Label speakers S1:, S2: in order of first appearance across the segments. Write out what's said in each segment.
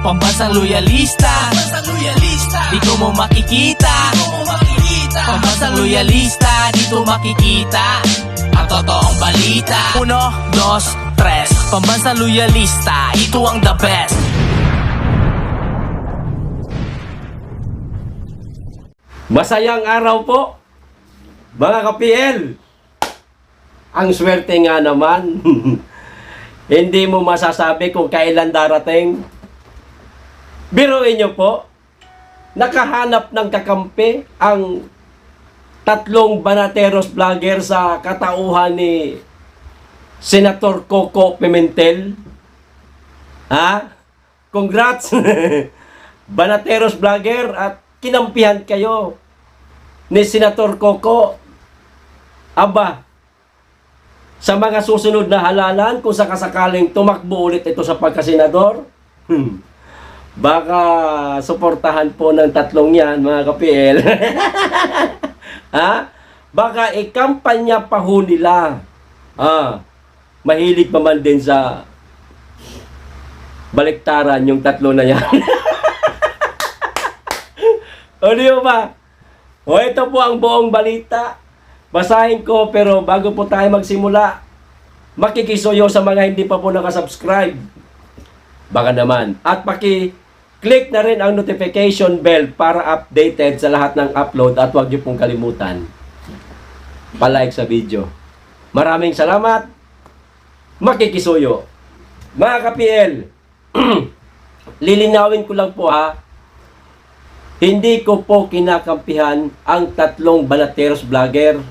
S1: Pambansang loyalista, dito mo makikita. Pambansang loyalista, dito makikita ang totoong balita. 1, 2, 3, Pambansang loyalista, ito ang the best.
S2: Masayang araw po, mga ka-PL. Ang swerte nga naman. Hindi mo masasabi kung kailan darating. Biruin nyo po, nakahanap ng kakampi ang 3 banateros vlogger sa katauhan ni Senator Coco Pimentel. Ha? Congrats! Banateros vlogger, at kinampihan kayo ni Senator Coco. Aba, sa mga susunod na halalan, kung sakasakaling tumakbo ulit ito sa pagkasenador, baka suportahan po ng 3 yan, mga ka-PL. Ha? Baka ikampanya pa ho nila. Mahilig pa man din sa baliktaran yung 3 na yan. O di ba? O ito po ang buong balita. Basahin ko, pero bago po tayo magsimula, makikisuyo sa mga hindi pa po nakasubscribe. Baka naman. At paki-click na rin ang notification bell para updated sa lahat ng upload. At huwag niyo pong kalimutan palike sa video. Maraming salamat. Makikisuyo. Mga ka-PL, lilinawin ko lang po ha. Hindi ko po kinakampihan ang 3 banateros vlogger.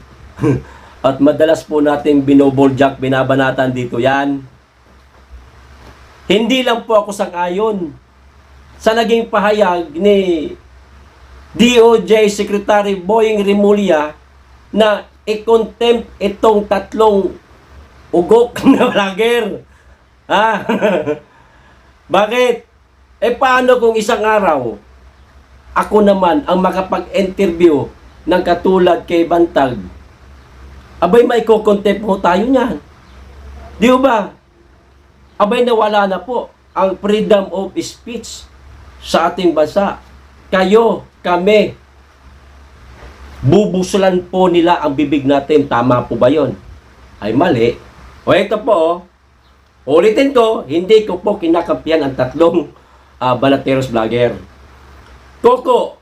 S2: At madalas po nating binoboljak, binabanatan dito yan. Hindi lang po ako sang-ayon sa naging pahayag ni DOJ Secretary Boying Remulla na i-contempt itong 3 ugok na vlogger. Bakit? Paano kung isang araw ako naman ang makapag-interview ng katulad kay Bantag? Abay, may ko-contempt mo tayo niyan. Di ba? Abay, nawala na po ang freedom of speech sa ating bansa. Kayo, kami, bubusulan po nila ang bibig natin. Tama po ba yon? Ay mali. O ito po, ulitin ko, hindi ko po kinakampihan ang 3 banateros vlogger. Coco,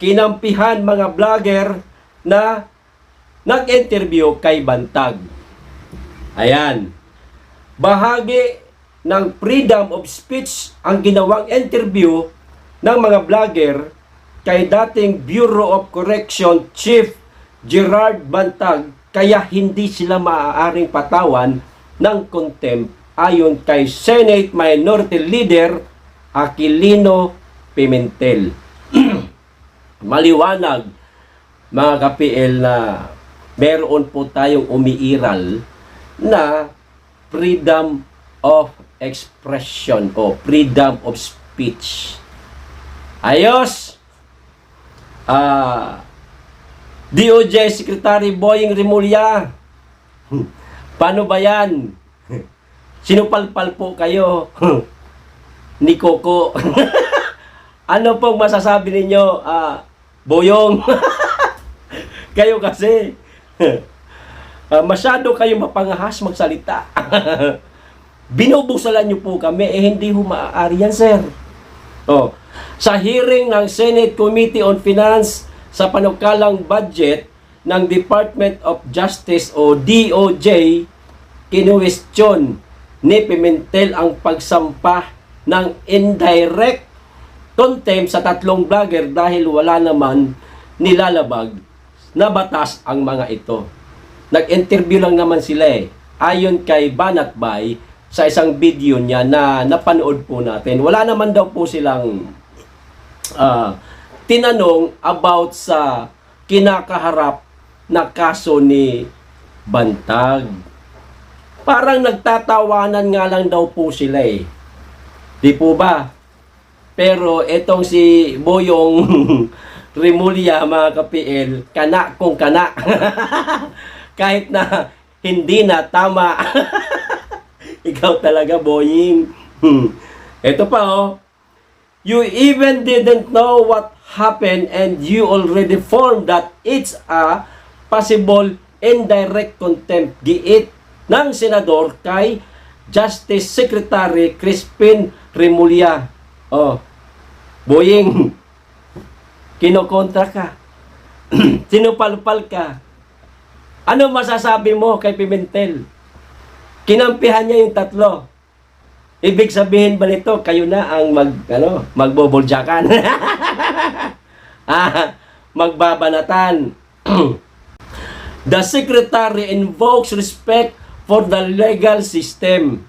S2: kinampihan mga vlogger na nag-interview kay Bantag. Ayan. Bahagi ng freedom of speech ang ginawang interview ng mga vlogger kay dating Bureau of Correction Chief Gerard Bantag, kaya hindi sila maaaring patawan ng contempt ayon kay Senate Minority Leader Aquilino Pimentel. Maliwanag, mga ka-PL, na meron po tayong umiiral na freedom of expression o freedom of speech. Ayos! DOJ Secretary Boying Remulla, paano ba yan? Sinupalpal po kayo ni Coco. Ano pong masasabi ninyo, Boyong? Kayo kasi masyado kayo mapangahas magsalita. Binubusalan nyo po kami, hindi ho maaari yan, sir. Sa hearing ng Senate Committee on Finance sa panukalang budget ng Department of Justice o DOJ, kinuwestiyon ni Pimentel ang pagsampa ng indirect contempt sa 3 vlogger dahil wala naman nilalabag na batas ang mga ito. Nag-interview lang naman sila ayon kay Banatbay sa isang video niya na napanood po natin. Wala naman daw po silang tinanong about sa kinakaharap na kaso ni Bantag. Parang nagtatawanan nga lang daw po sila Di po ba? Pero etong si Boyong Remulla, mga ka-PL, kana kung kana. Kahit na hindi na tama. Ikaw talaga, Boying. Ito pa, You even didn't know what happened and you already formed that it's a possible indirect contempt. Giit ng senador kay Justice Secretary Crispin Remulla. Oh, Boying, kinokontra ka. Sinupalpal ka. Ano masasabi mo kay Pimentel? Kinampihan niya yung tatlo. Ibig sabihin ba nito, kayo na ang magboboljakan? Magbabanatan. The secretary invokes respect for the legal system.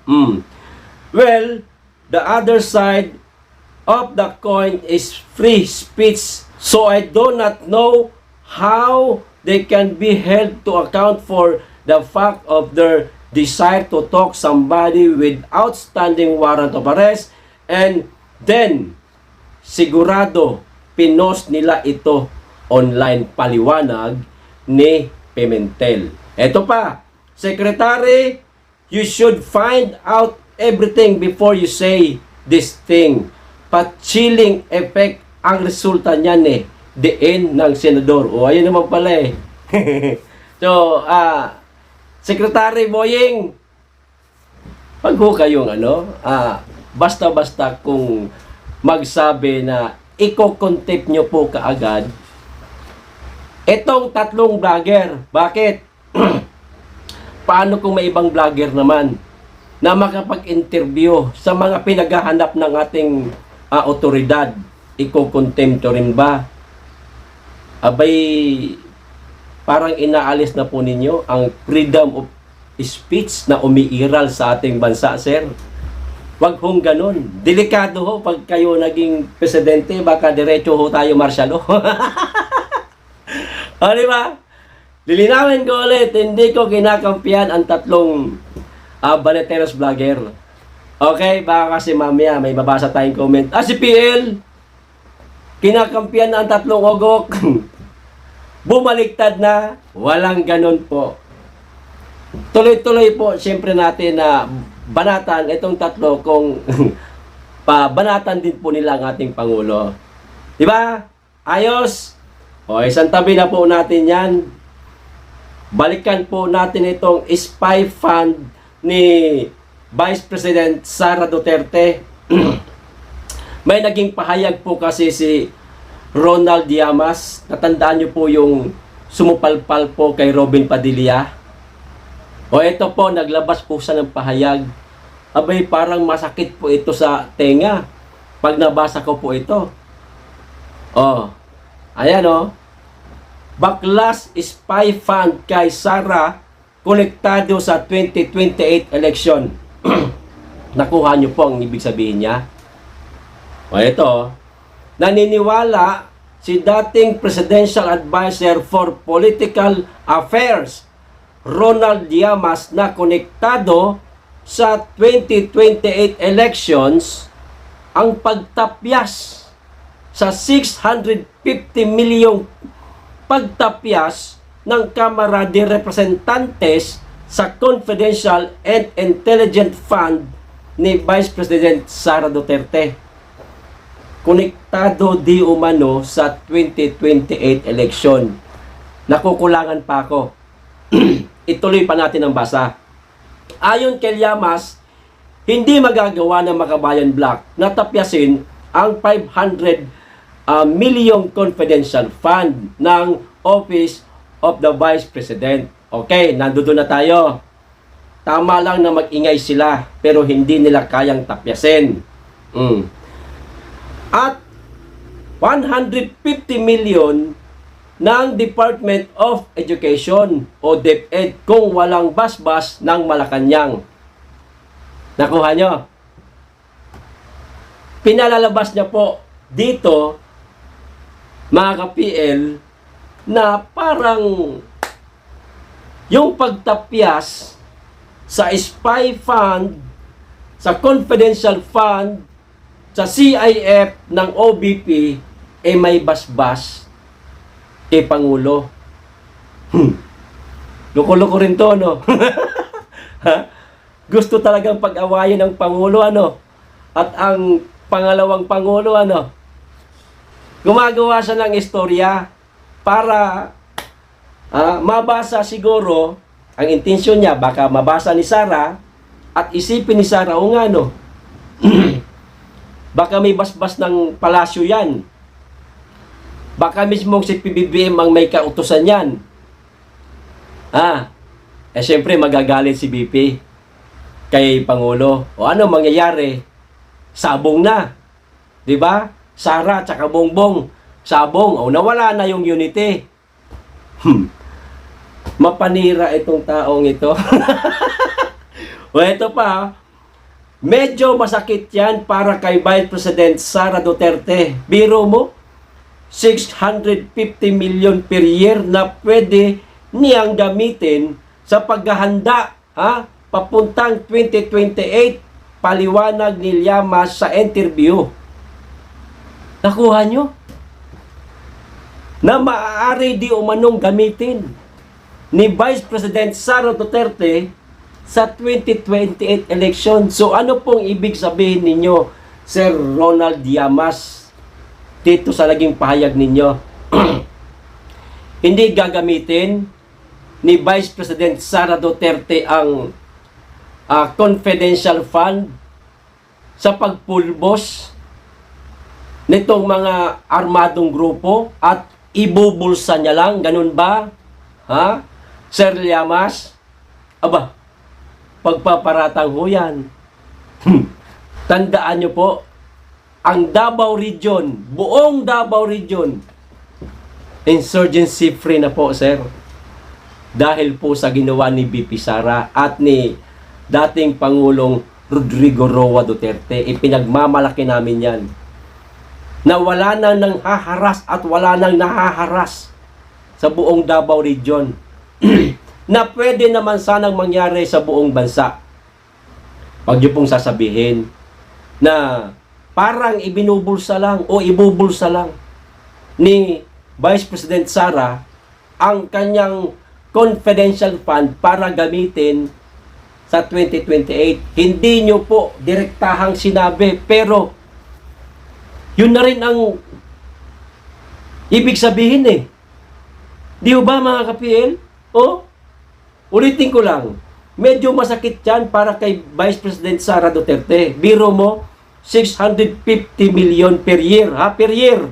S2: Well, the other side of the coin is free speech. So I do not know how they can be held to account for the fact of their desire to talk somebody with outstanding warrant of arrest and then sigurado pinost nila ito online, paliwanag ni Pimentel. Ito pa, Secretary, you should find out everything before you say this thing. Pa-chilling effect ang resulta niyan diin ng senador. O, ayun naman pala So, Secretary Boying, pag ho kayong basta-basta kung magsabi na i-contempt nyo po kaagad itong tatlong vlogger. Bakit? Paano kung may ibang vlogger naman na makapag-interview sa mga pinaghahanap ng ating otoridad? I-contempt rin ba? Abay, parang inaalis na po ninyo ang freedom of speech na umiiral sa ating bansa, sir. Wag hong ganun. Delikado ho pag kayo naging presidente, baka diretso ho tayo martial law. O, di ba? Lilinawin ko ulit, hindi ko kinakampihan ang tatlong Banateros vlogger. Okay, baka kasi mamaya may mabasa tayong comment. Si PL, kinakampihan na ang tatlong ogok. Bumaliktad na, walang ganun po. Tuloy-tuloy po, siyempre natin na banatan itong tatlo kung pabanatan din po nila ang ating Pangulo. Diba? Ayos. O, isang tabi na po natin yan. Balikan po natin itong spy fund ni Vice President Sara Duterte. May naging pahayag po kasi si Ronald Llamas. Natandaan niyo po yung sumupalpal po kay Robin Padilla. O ito po, naglabas po siya ng pahayag. Abay, parang masakit po ito sa tenga pag nabasa ko po ito. Ayan Baklas spy fund kay Sara konektado sa 2028 election. Nakuha niyo po ang ibig sabihin niya. O ito, naniniwala si dating Presidential Advisor for Political Affairs Ronald Llamas na konektado sa 2028 elections ang pagtapyas sa 650 milyong pagtapyas ng Kamara de Representantes sa Confidential and Intelligent Fund ni Vice President Sara Duterte. Konektado di umano sa 2028 election. Nakukulangan pa ako. Ituloy pa natin ang basa. Ayon kay Llamas, hindi magagawa ng Makabayan Black na tapyasin ang 500 milyong confidential fund ng Office of the Vice President. Okay, nandoon na tayo. Tama lang na mag-ingay sila, pero hindi nila kayang tapyasin. At 150 million ng Department of Education o DepEd kung walang basbas ng Malacanang. Nakuha nyo? Pinalalabas niya po dito, mga ka-PL, na parang yung pagtapyas sa spy fund, sa confidential fund, sa CIF ng OBP, may basbas kay Pangulo. Loko-loko rin to, no? Gusto talagang pag-awayan ng Pangulo, At ang pangalawang Pangulo, ano? Gumagawa siya ng istorya para mabasa siguro, ang intensyon niya, baka mabasa ni Sara at isipin ni Sara, o nga no, baka may basbas ng palasyo yan. Baka mismong si PBBM ang may kautusan yan. Siyempre magagalit si BP kay Pangulo. O ano mangyayari? Sabong na. 'Di ba? Sara at saka Bongbong. Sabong. O nawala na yung unity. Mapanira itong taong ito. O ito pa. Medyo masakit yan para kay Vice President Sara Duterte. Biro mo, 650 million per year na pwede niyang gamitin sa paghahanda papuntang 2028, paliwanag ni Llamas sa interview. Nakuha nyo? Na maaari di umanong gamitin ni Vice President Sara Duterte sa 2028 election. So ano pong ibig sabihin ninyo, Sir Ronald Llamas, dito sa naging pahayag ninyo? Hindi gagamitin ni Vice President Sara Duterte ang confidential fund sa pagpulbos nitong mga armadong grupo at ibubulsa niya lang, ganun ba? Sir Llamas? Aba, pagpaparatang ho yan. Tandaan nyo po, ang Davao Region, buong Davao Region, insurgency free na po, sir. Dahil po sa ginawa ni BP Sara at ni dating Pangulong Rodrigo Roa Duterte. Ipinagmamalaki namin yan. Na wala na nang haharas at wala nang nahaharas sa buong Davao Region. Na pwede naman sanang mangyari sa buong bansa. Pag nyo pong sasabihin na parang ibinubulsa lang o ibubulsa lang ni Vice President Sara ang kanyang confidential fund para gamitin sa 2028. Hindi nyo po direktahang sinabi, pero yun na rin ang ibig sabihin eh. Di ba mga ka-PL? Ulitin ko lang, medyo masakit yan para kay Vice President Sara Duterte. Biro mo, 650 million per year, per year.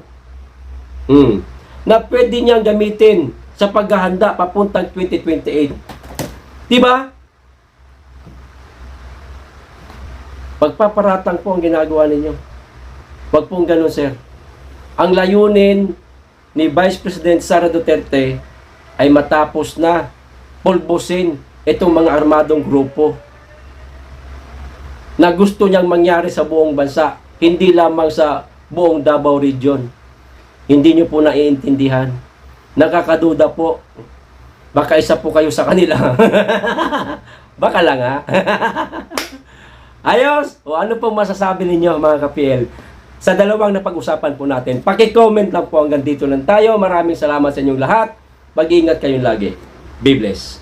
S2: Na pwede niyang gamitin sa paghahanda papuntang 2028. Diba? Pagpaparatang po ang ginagawa ninyo. Wag pong ganun, sir. Ang layunin ni Vice President Sara Duterte ay matapos na pulbusin itong mga armadong grupo na gusto niyang mangyari sa buong bansa, hindi lamang sa buong Davao Region. Hindi niyo po naiintindihan. Nakakaduda po. Baka isa po kayo sa kanila. Baka lang Ayos! O ano pong masasabi ninyo mga ka-PL sa dalawang napag-usapan po natin? Paki-comment lang po, hanggang dito lang tayo. Maraming salamat sa inyong lahat. Mag-iingat kayong lagi. Be blessed.